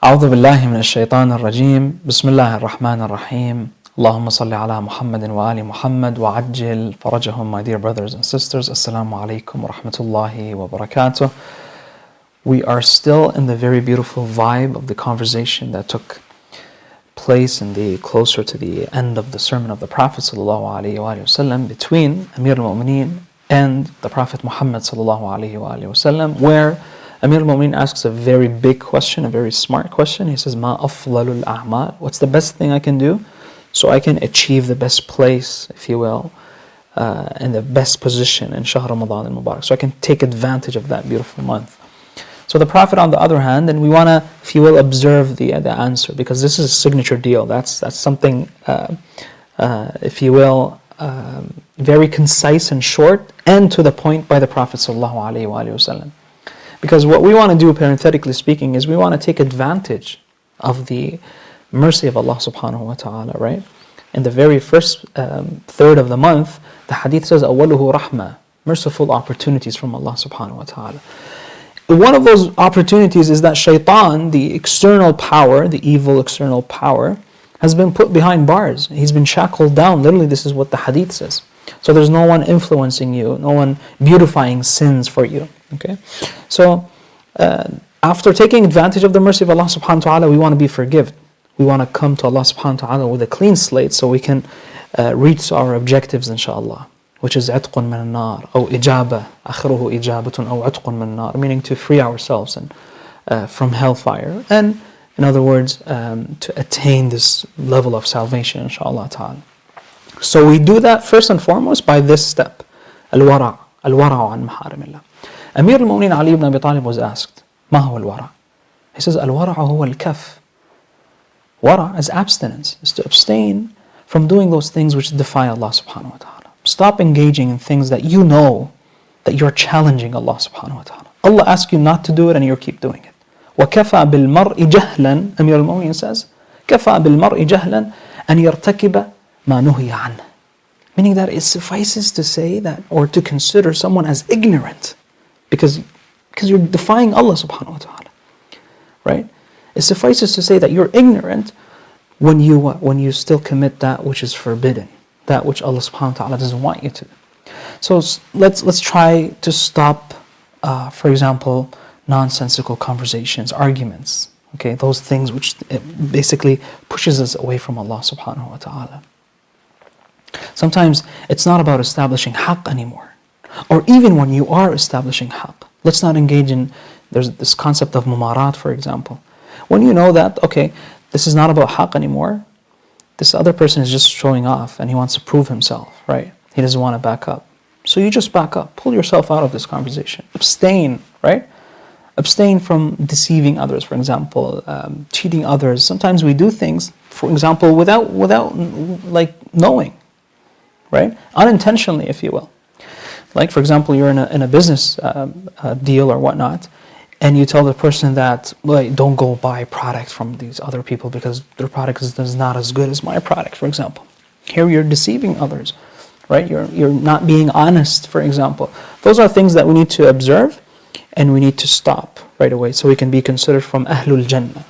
أعوذ بالله من الشيطان الرجيم بسم الله الرحمن الرحيم اللهم صل على محمد وآل محمد وعجل فرجهم. My dear brothers and sisters, Assalamu alaikum wa rahmatullahi wa barakatuh. We are still in the very beautiful vibe of the conversation that took place closer to the end of the sermon of the Prophet sallallahu alaihi wasallam between Amir al-Mu'mineen and the Prophet Muhammad sallallahu alaihi wasallam, where Amir al-Mu'mineen asks a very big question, a very smart question. He says, "Ma aflalul a'mal?" What's the best thing I can do so I can achieve the best place, if you will, and the best position in Shahr Ramadan al-Mubarak, so I can take advantage of that beautiful month. So the Prophet, on the other hand, and we want to, if you will, observe the answer, because this is a signature deal. That's something, if you will, very concise and short and to the point by the Prophet sallallahu alaihi wasallam. Because what we want to do, parenthetically speaking, is we want to take advantage of the mercy of Allah subhanahu wa ta'ala, right? In the very first third of the month, the hadith says, أَوَّلُهُ رَحْمَةٌ, merciful opportunities from Allah subhanahu wa ta'ala. One of those opportunities is that shaitan, the external power, the evil external power, has been put behind bars. He's been shackled down. Literally, this is what the hadith says. So there's no one influencing you, no one beautifying sins for you. Okay, so after taking advantage of the mercy of Allah subhanahu wa ta'ala, we want to be forgiven. We want to come to Allah subhanahu wa ta'ala with a clean slate so we can reach our objectives, inshallah, which is عتق من النار أو إجابة آخره إجابة أو عتق من النار, meaning to free ourselves from hellfire, and in other words, to attain this level of salvation, inshallah ta'ala. So we do that first and foremost by this step, الورع عن محارم الله. Amir al-Mu'mineen Ali ibn Abi Talib was asked, ما هو الورع? He says, الورع هو الكف. Wara is abstinence, is to abstain from doing those things which defy Allah subhanahu wa ta'ala. Stop engaging in things that you know that you're challenging Allah subhanahu wa ta'ala. Allah asks you not to do it and you keep doing it. وَكَفَى بِالْمَرْءِ جَهْلًا, Amir al-Mu'mineen says, كَفَى بِالْمَرْءِ جَهْلًا أَنْ يَرْتَكِبَ مَا نُهِيَ عَنْهُ. Meaning that it suffices to say that, or to consider someone as ignorant, because you're defying Allah subhanahu wa ta'ala, right? It suffices to say that you're ignorant when you still commit that which is forbidden, that which Allah subhanahu wa ta'ala doesn't want you to do. So let's try to stop, for example, nonsensical conversations, arguments, okay, those things which basically pushes us away from Allah subhanahu wa ta'ala. Sometimes it's not about establishing haqq anymore, or even when you are establishing haqq, let's not engage in, there's this concept of mumarat, for example. When you know that, okay, this is not about haqq anymore, this other person is just showing off and he wants to prove himself, right? He doesn't want to back up. So you just back up, pull yourself out of this conversation, abstain, right? Abstain from deceiving others, for example, cheating others. Sometimes we do things, for example, without like knowing, right? Unintentionally, if you will. Like, for example, you're in a business deal or whatnot, and you tell the person that, well, don't go buy product from these other people because their product is not as good as my product, for example. Here you're deceiving others, right? You're not being honest, for example. Those are things that we need to observe and we need to stop right away so we can be considered from Ahlul Jannah.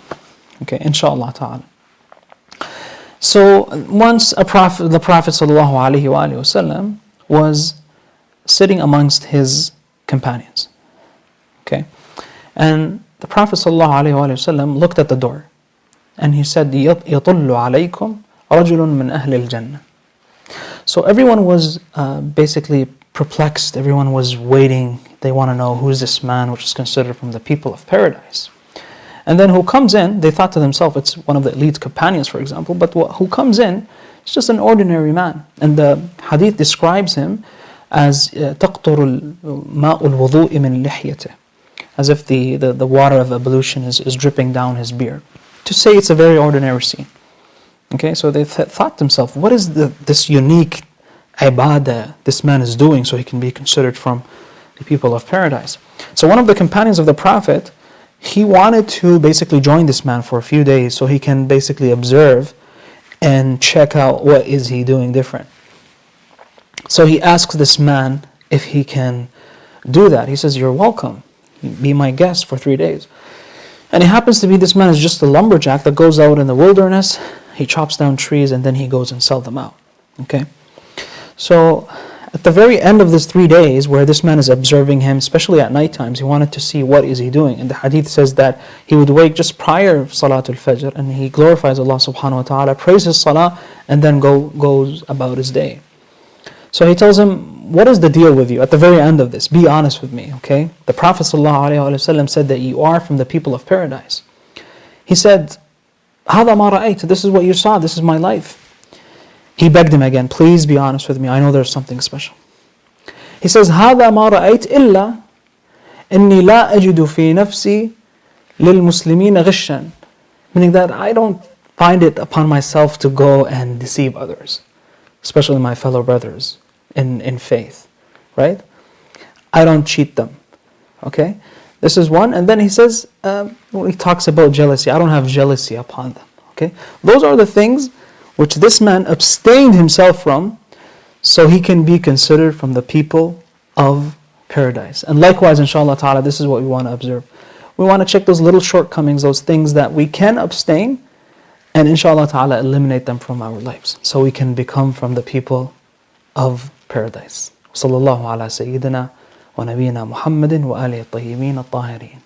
Okay, inshallah ta'ala. So once the Prophet sallallahu alaihi wasallam was sitting amongst his companions. Okay, and the Prophet ﷺ looked at the door and he said, يَطُلُّ عَلَيْكُمْ رَجُلٌ مِّنْ أَهْلِ الْجَنَّةِ. So everyone was basically perplexed, everyone was waiting, they want to know who is this man which is considered from the people of paradise. And then who comes in, they thought to themselves, it's one of the elite companions, for example, but who comes in, it's just an ordinary man. And the hadith describes him as تَقْطُرُ مَاءُ الْوُضُوءِ مِنْ لِحْيَتِهِ, as if the water of ablution is dripping down his beard. To say it's a very ordinary scene. Okay, so they thought to themselves, what is this unique ibadah this man is doing so he can be considered from the people of paradise? So one of the companions of the Prophet, he wanted to basically join this man for a few days so he can basically observe and check out what is he doing different. So he asks this man if he can do that. He says, you're welcome. Be my guest for 3 days. And it happens to be this man is just a lumberjack that goes out in the wilderness, he chops down trees, and then he goes and sells them out. Okay? So at the very end of this 3 days, where this man is observing him, especially at night times, he wanted to see what is he doing. And the hadith says that he would wake just prior Salatul Fajr, and he glorifies Allah subhanahu wa ta'ala, praises Salah, and then goes about his day. So he tells him, what is the deal with you at the very end of this? Be honest with me, okay? The Prophet ﷺ said that you are from the people of paradise. He said, هَذَا مَا رَأَيْتَ, this is what you saw, this is my life. He begged him again, please be honest with me, I know there's something special. He says, هَذَا مَا رَأَيْتَ إِلَّا إِنِّي لَا أَجِدُ فِي نَفْسِي لِلْمُسْلِمِينَ غِشًّا, meaning that I don't find it upon myself to go and deceive others, especially my fellow brothers in faith, right? I don't cheat them, okay? This is one. And then he says, he talks about jealousy. I don't have jealousy upon them, okay? Those are the things which this man abstained himself from, so he can be considered from the people of paradise. And likewise, inshallah ta'ala, this is what we want to observe. We want to check those little shortcomings, those things that we can abstain, and inshallah ta'ala eliminate them from our lives, so we can become from the people of paradise. Sallallahu ala sayyidina wa nabiyina Muhammadin wa alihi at-tayyibin at-tahirin.